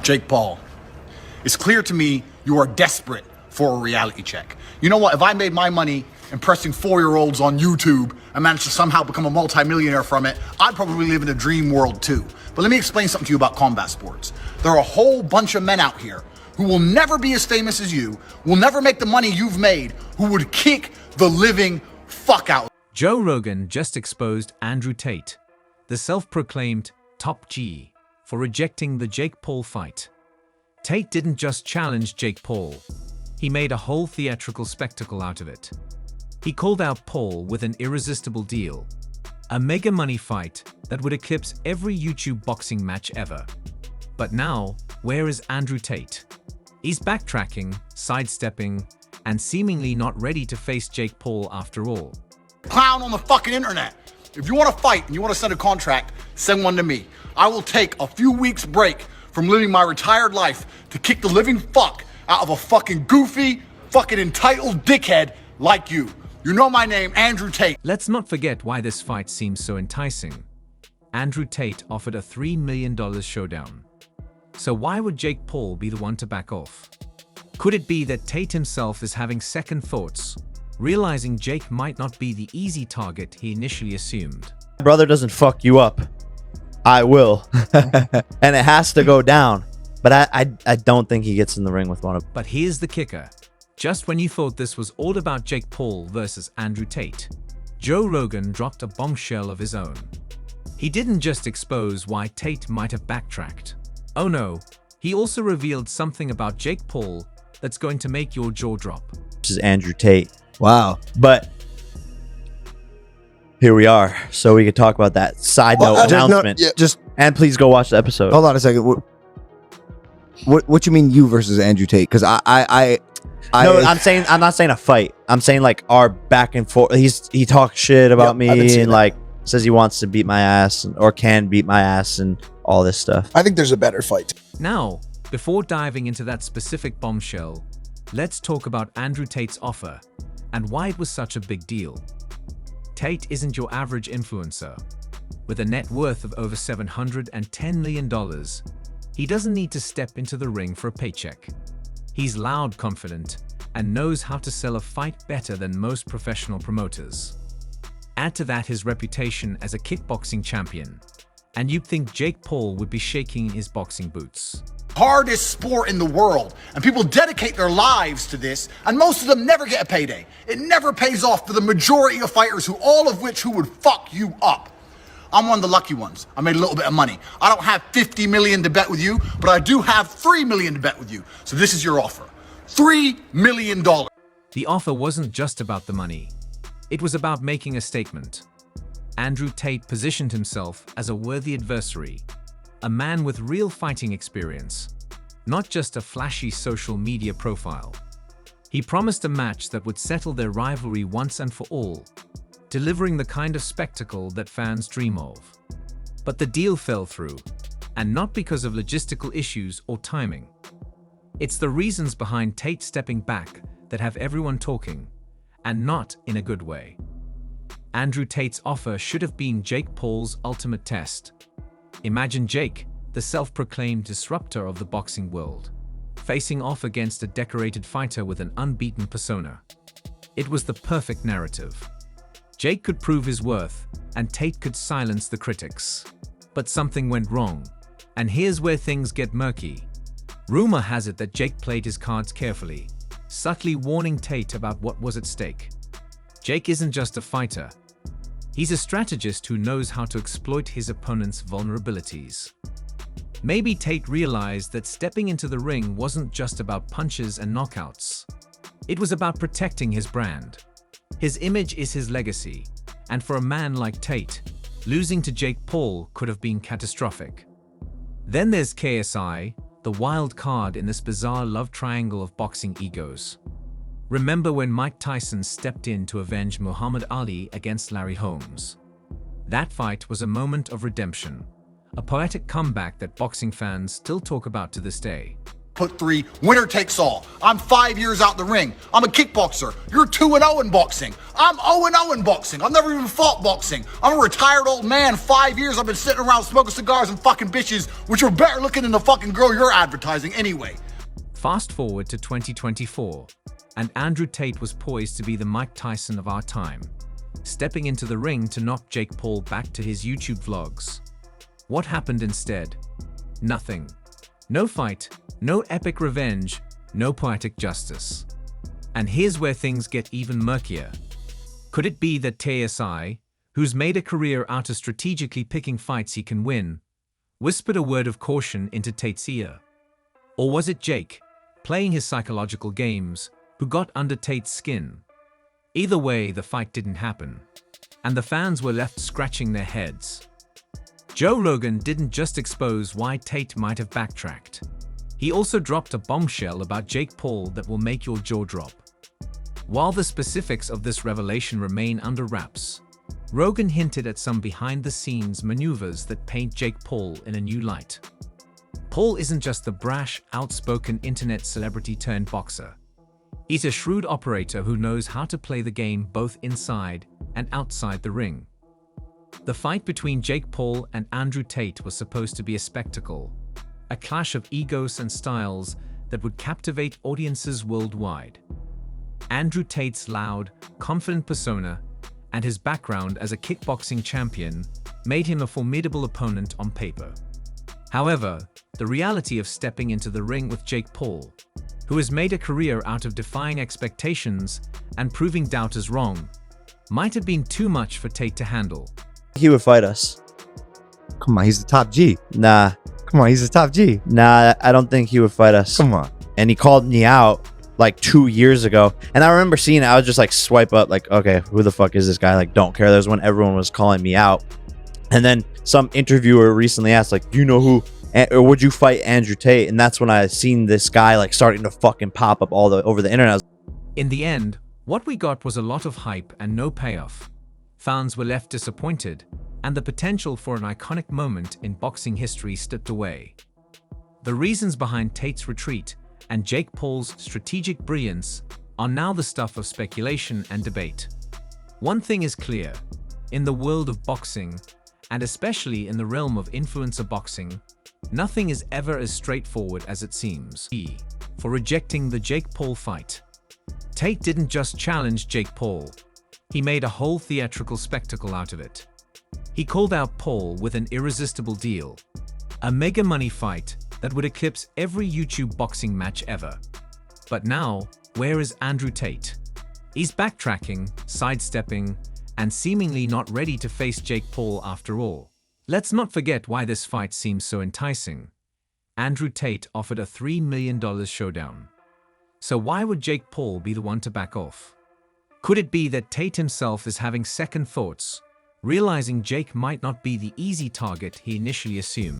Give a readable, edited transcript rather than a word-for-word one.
Jake Paul, it's clear to me you are desperate for a reality check. You know what? If I made my money impressing 4-year-olds on YouTube and managed to somehow become a multimillionaire from it, I'd probably live in a dream world too. But let me explain something to you about combat sports. There are a whole bunch of men out here who will never be as famous as you, will never make the money you've made, who would kick the living fuck out. Joe Rogan just exposed Andrew Tate, the self-proclaimed top G, for rejecting the Jake Paul fight. Tate didn't just challenge Jake Paul, he made a whole theatrical spectacle out of it. He called out Paul with an irresistible deal, a mega money fight that would eclipse every YouTube boxing match ever. But now, where is Andrew Tate? He's backtracking, sidestepping, and seemingly not ready to face Jake Paul after all. Clown on the fucking internet. If you want to fight and you want to send a contract, send one to me. I will take a few weeks break from living my retired life to kick the living fuck out of a fucking goofy, fucking entitled dickhead like you. You know my name, Andrew Tate. Let's not forget why this fight seems so enticing. Andrew Tate offered a $3 million showdown. So why would Jake Paul be the one to back off? Could it be that Tate himself is having second thoughts, realizing Jake might not be the easy target he initially assumed? My brother doesn't fuck you up, I will. And it has to go down. But I don't think he gets in the ring with one of them. But here's the kicker. Just when you thought this was all about Jake Paul versus Andrew Tate, Joe Rogan dropped a bombshell of his own. He didn't just expose why Tate might have backtracked. Oh no, he also revealed something about Jake Paul that's going to make your jaw drop. This is Andrew Tate. Wow. But here we are, so we could talk about that side note announcement. And please go watch the episode. Hold on a second. What you mean you versus Andrew Tate? Because No, I'm not saying a fight. I'm saying like our back and forth. He talks shit about me and like says he wants to beat my ass or can beat my ass and all this stuff. I think there's a better fight. Now, before diving into that specific bombshell, let's talk about Andrew Tate's offer and why it was such a big deal. Tate isn't your average influencer. With a net worth of over $710 million, he doesn't need to step into the ring for a paycheck. He's loud, confident, and knows how to sell a fight better than most professional promoters. Add to that his reputation as a kickboxing champion, and you'd think Jake Paul would be shaking in his boxing boots. Hardest sport in the world, and people dedicate their lives to this, and most of them never get a payday. It never pays off for the majority of fighters, who would fuck you up. I'm one of the lucky ones. I made a little bit of money. I don't have 50 million to bet with you, but I do have 3 million to bet with you. So this is your offer. $3 million. The offer wasn't just about the money. It was about making a statement. Andrew Tate positioned himself as a worthy adversary, a man with real fighting experience, not just a flashy social media profile. He promised a match that would settle their rivalry once and for all, delivering the kind of spectacle that fans dream of. But the deal fell through, and not because of logistical issues or timing. It's the reasons behind Tate stepping back that have everyone talking, and not in a good way. Andrew Tate's offer should have been Jake Paul's ultimate test. Imagine Jake, the self-proclaimed disruptor of the boxing world, facing off against a decorated fighter with an unbeaten persona. It was the perfect narrative. Jake could prove his worth, and Tate could silence the critics. But something went wrong, and here's where things get murky. Rumor has it that Jake played his cards carefully, subtly warning Tate about what was at stake. Jake isn't just a fighter. He's a strategist who knows how to exploit his opponent's vulnerabilities. Maybe Tate realized that stepping into the ring wasn't just about punches and knockouts. It was about protecting his brand. His image is his legacy, and for a man like Tate, losing to Jake Paul could have been catastrophic. Then there's KSI, the wild card in this bizarre love triangle of boxing egos. Remember when Mike Tyson stepped in to avenge Muhammad Ali against Larry Holmes? That fight was a moment of redemption, a poetic comeback that boxing fans still talk about to this day. put 3, winner takes all. I'm 5 years out the ring. I'm a kickboxer. You're 2-0 in boxing. I'm 0-0 in boxing. I've never even fought boxing. I'm a retired old man. 5 years I've been sitting around smoking cigars and fucking bitches, which are better looking than the fucking girl you're advertising anyway. Fast forward to 2024, and Andrew Tate was poised to be the Mike Tyson of our time, stepping into the ring to knock Jake Paul back to his YouTube vlogs. What happened instead? Nothing. No fight, no epic revenge, no poetic justice. And here's where things get even murkier. Could it be that TSI, who's made a career out of strategically picking fights he can win, whispered a word of caution into Tate's ear? Or was it Jake, playing his psychological games, who got under Tate's skin? Either way, the fight didn't happen, and the fans were left scratching their heads. Joe Rogan didn't just expose why Tate might have backtracked. He also dropped a bombshell about Jake Paul that will make your jaw drop. While the specifics of this revelation remain under wraps, Rogan hinted at some behind-the-scenes maneuvers that paint Jake Paul in a new light. Paul isn't just the brash, outspoken internet celebrity turned boxer. He's a shrewd operator who knows how to play the game both inside and outside the ring. The fight between Jake Paul and Andrew Tate was supposed to be a spectacle, a clash of egos and styles that would captivate audiences worldwide. Andrew Tate's loud, confident persona and his background as a kickboxing champion made him a formidable opponent on paper. However, the reality of stepping into the ring with Jake Paul, who has made a career out of defying expectations and proving doubters wrong, might have been too much for Tate to handle. He would fight us. Come on, he's the top G. Nah, Come on, he's the top G. I don't think he would fight us. Come on. And he called me out like 2 years ago. And I remember seeing it. I was just like, swipe up, like, okay, who the fuck is this guy? Like, don't care. That was when everyone was calling me out. And then some interviewer recently asked, like, do you know who, or would you fight Andrew Tate? And that's when I seen this guy like starting to fucking pop up all over the internet. In the end, what we got was a lot of hype and no payoff. Fans were left disappointed, and the potential for an iconic moment in boxing history slipped away. The reasons behind Tate's retreat and Jake Paul's strategic brilliance are now the stuff of speculation and debate. One thing is clear: in the world of boxing, and especially in the realm of influencer boxing, nothing is ever as straightforward as it seems. For rejecting the Jake Paul fight, Tate didn't just challenge Jake Paul. He made a whole theatrical spectacle out of it. He called out Paul with an irresistible deal, a mega money fight that would eclipse every YouTube boxing match ever. But now, where is Andrew Tate? He's backtracking, sidestepping, and seemingly not ready to face Jake Paul after all. Let's not forget why this fight seems so enticing. Andrew Tate offered a $3 million showdown. So why would Jake Paul be the one to back off? Could it be that Tate himself is having second thoughts, realizing Jake might not be the easy target he initially assumed?